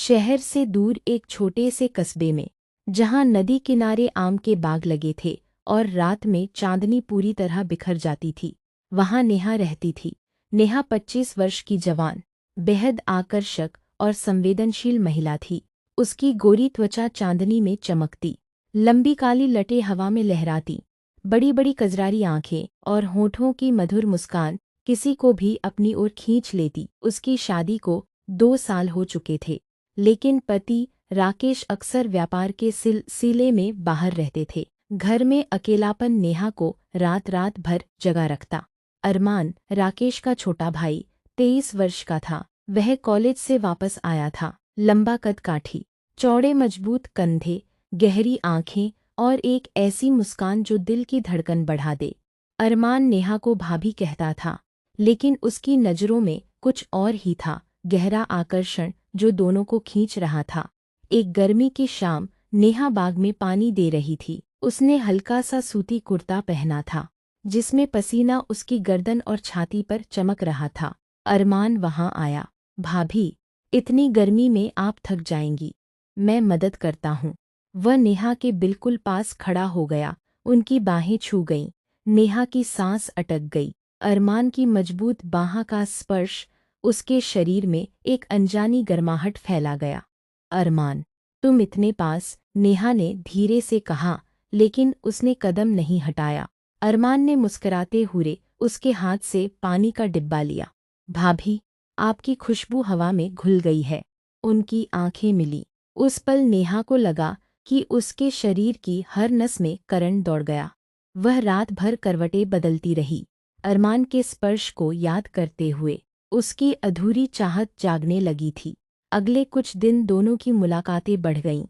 शहर से दूर एक छोटे से कस्बे में, जहां नदी किनारे आम के बाग लगे थे और रात में चांदनी पूरी तरह बिखर जाती थी, वहां नेहा रहती थी। नेहा 25 वर्ष की जवान, बेहद आकर्षक और संवेदनशील महिला थी। उसकी गोरी त्वचा चांदनी में चमकती, लंबी काली लटें हवा में लहराती, बड़ी बड़ी कजरारी आंखें और होठों की मधुर मुस्कान किसी को भी अपनी ओर खींच लेती। उसकी शादी को 2 साल हो चुके थे, लेकिन पति राकेश अक्सर व्यापार के सिलसिले में बाहर रहते थे। घर में अकेलापन नेहा को रात रात भर जगा रखता। अरमान, राकेश का छोटा भाई, 23 वर्ष का था। वह कॉलेज से वापस आया था। लंबा कद काठी, चौड़े मजबूत कंधे, गहरी आंखें और एक ऐसी मुस्कान जो दिल की धड़कन बढ़ा दे। अरमान नेहा को भाभी कहता था, लेकिन उसकी नज़रों में कुछ और ही था, गहरा आकर्षण जो दोनों को खींच रहा था। एक गर्मी की शाम, नेहा बाग में पानी दे रही थी। उसने हल्का सा सूती कुर्ता पहना था, जिसमें पसीना उसकी गर्दन और छाती पर चमक रहा था। अरमान वहां आया। भाभी, इतनी गर्मी में आप थक जाएंगी, मैं मदद करता हूँ। वह नेहा के बिल्कुल पास खड़ा हो गया। उनकी बाहें छू गईं। नेहा की सांस अटक गई। अरमान की मजबूत बाह का स्पर्श, उसके शरीर में एक अनजानी गर्माहट फैला गया। अरमान, तुम इतने पास, नेहा ने धीरे से कहा, लेकिन उसने कदम नहीं हटाया। अरमान ने मुस्कुराते हुए उसके हाथ से पानी का डिब्बा लिया। भाभी, आपकी खुशबू हवा में घुल गई है। उनकी आंखें मिली। उस पल नेहा को लगा कि उसके शरीर की हर नस में करंट दौड़ गया। वह रात भर करवटें बदलती रही, अरमान के स्पर्श को याद करते हुए। उसकी अधूरी चाहत जागने लगी थी। अगले कुछ दिन दोनों की मुलाकातें बढ़ गईं।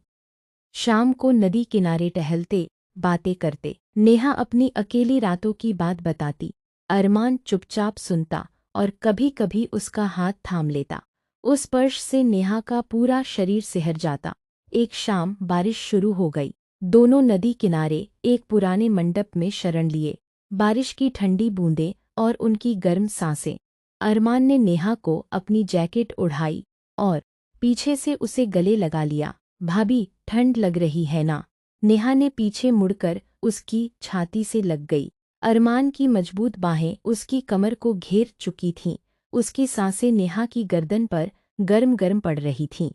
शाम को नदी किनारे टहलते, बातें करते। नेहा अपनी अकेली रातों की बात बताती। अरमान चुपचाप सुनता और कभी-कभी उसका हाथ थाम लेता। उस स्पर्श से नेहा का पूरा शरीर सिहर जाता। एक शाम बारिश शुरू हो गई। दोनों नदी किनारे एक पुराने मंडप में शरण लिए। बारिश की ठंडी बूंदें और उनकी गर्म सांसें। अरमान ने नेहा को अपनी जैकेट उढ़ाई और पीछे से उसे गले लगा लिया। भाभी, ठंड लग रही है ना? नेहा ने पीछे मुड़कर उसकी छाती से लग गई। अरमान की मजबूत बाहें उसकी कमर को घेर चुकी थीं। उसकी सांसें नेहा की गर्दन पर गर्म गर्म पड़ रही थीं।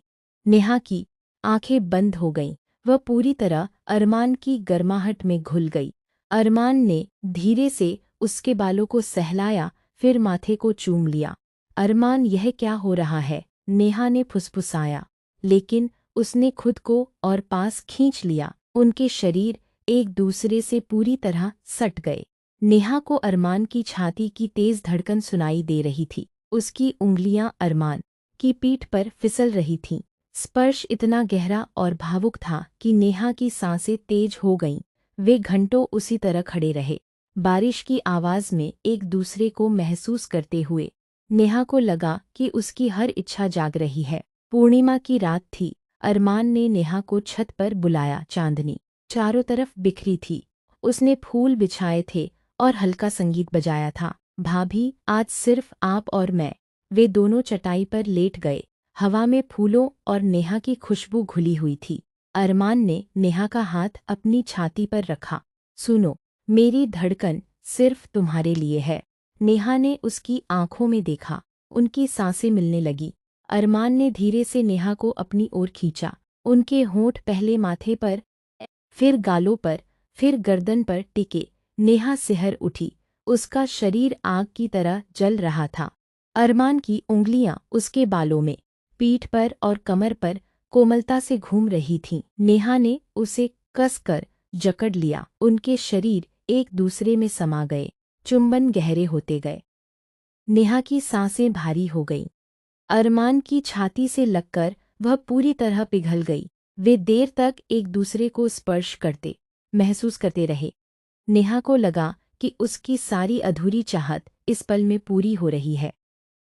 नेहा की आंखें बंद हो गईं। वह पूरी तरह अरमान की गर्माहट में घुल गई। अरमान ने धीरे से उसके बालों को सहलाया, फिर माथे को चूम लिया। अरमान, यह क्या हो रहा है? नेहा ने फुसफुसाया, लेकिन उसने खुद को और पास खींच लिया। उनके शरीर एक दूसरे से पूरी तरह सट गए। नेहा को अरमान की छाती की तेज धड़कन सुनाई दे रही थी। उसकी उंगलियां अरमान की पीठ पर फिसल रही थीं। स्पर्श इतना गहरा और भावुक था कि नेहा की सांसें तेज हो गईं। वे घंटों उसी तरह खड़े रहे, बारिश की आवाज़ में एक दूसरे को महसूस करते हुए। नेहा को लगा कि उसकी हर इच्छा जाग रही है। पूर्णिमा की रात थी। अरमान ने नेहा को छत पर बुलाया। चांदनी चारों तरफ बिखरी थी। उसने फूल बिछाए थे और हल्का संगीत बजाया था। भाभी, आज सिर्फ आप और मैं। वे दोनों चटाई पर लेट गए। हवा में फूलों और नेहा की खुशबू घुली हुई थी। अरमान ने नेहा का हाथ अपनी छाती पर रखा। सुनो, मेरी धड़कन सिर्फ तुम्हारे लिए है। नेहा ने उसकी आंखों में देखा। उनकी सांसें मिलने लगी। अरमान ने धीरे से नेहा को अपनी ओर खींचा। उनके होंठ पहले माथे पर, फिर गालों पर, फिर गर्दन पर टिके। नेहा सिहर उठी। उसका शरीर आग की तरह जल रहा था। अरमान की उंगलियां उसके बालों में, पीठ पर और कमर पर कोमलता से घूम रही थीं। नेहा ने उसे कसकर जकड़ लिया। उनके शरीर एक दूसरे में समा गए। चुंबन गहरे होते गए। नेहा की सांसें भारी हो गईं। अरमान की छाती से लगकर वह पूरी तरह पिघल गई। वे देर तक एक दूसरे को स्पर्श करते, महसूस करते रहे। नेहा को लगा कि उसकी सारी अधूरी चाहत इस पल में पूरी हो रही है।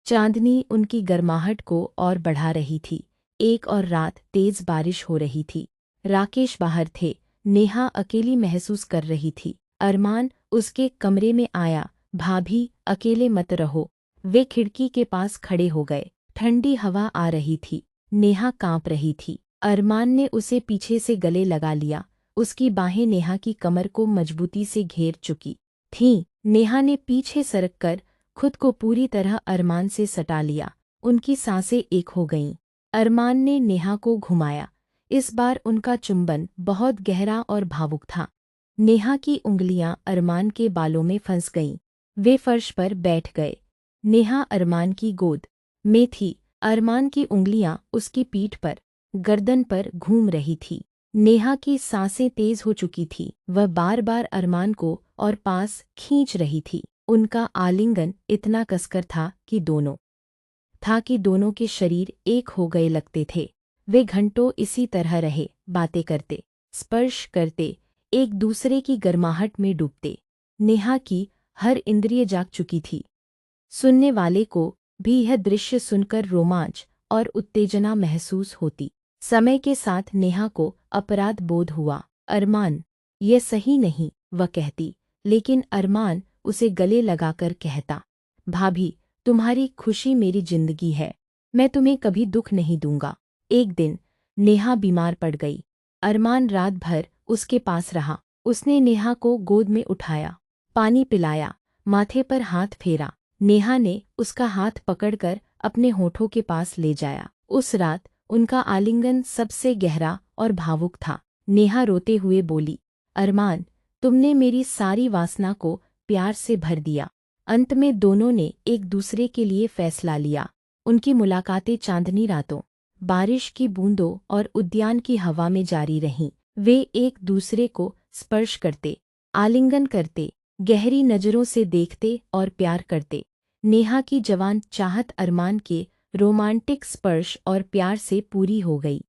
चांदनी उनकी गर्माहट को और बढ़ा रही थी। एक और रात तेज बारिश हो रही थी। राकेश बाहर थे। नेहा अकेली महसूस कर रही थी। अरमान उसके कमरे में आया। भाभी, अकेले मत रहो। वे खिड़की के पास खड़े हो गए। ठंडी हवा आ रही थी। नेहा कांप रही थी। अरमान ने उसे पीछे से गले लगा लिया। उसकी बाहें नेहा की कमर को मजबूती से घेर चुकी थीं। नेहा ने पीछे सरक कर खुद को पूरी तरह अरमान से सटा लिया। उनकी सांसें एक हो गईं। अरमान ने नेहा को घुमाया। इस बार उनका चुंबन बहुत गहरा और भावुक था। नेहा की उंगलियां अरमान के बालों में फंस गईं। वे फर्श पर बैठ गए। नेहा अरमान की गोद में थी। अरमान की उंगलियां उसकी पीठ पर, गर्दन पर घूम रही थी। नेहा की सांसें तेज हो चुकी थी। वह बार बार अरमान को और पास खींच रही थी। उनका आलिंगन इतना कसकर था कि दोनों के शरीर एक हो गए लगते थे। वे घंटों इसी तरह रहे, बातें करते, स्पर्श करते, एक दूसरे की गर्माहट में डूबते। नेहा की हर इंद्रिय जाग चुकी थी। सुनने वाले को भी यह दृश्य सुनकर रोमांच और उत्तेजना महसूस होती। समय के साथ नेहा को अपराध बोध हुआ। अरमान, यह सही नहीं, वह कहती, लेकिन अरमान उसे गले लगाकर कहता, भाभी, तुम्हारी खुशी मेरी जिंदगी है। मैं तुम्हें कभी दुख नहीं दूंगा। एक दिन नेहा बीमार पड़ गई। अरमान रात भर उसके पास रहा। उसने नेहा को गोद में उठाया, पानी पिलाया, माथे पर हाथ फेरा। नेहा ने उसका हाथ पकड़कर अपने होठों के पास ले जाया। उस रात उनका आलिंगन सबसे गहरा और भावुक था। नेहा रोते हुए बोली, अरमान, तुमने मेरी सारी वासना को प्यार से भर दिया। अंत में दोनों ने एक दूसरे के लिए फैसला लिया। उनकी मुलाकातें चांदनी रातों, बारिश की बूंदों और उद्यान की हवा में जारी रहीं। वे एक दूसरे को स्पर्श करते, आलिंगन करते, गहरी नज़रों से देखते और प्यार करते। नेहा की जवान चाहत अरमान के रोमांटिक स्पर्श और प्यार से पूरी हो गई।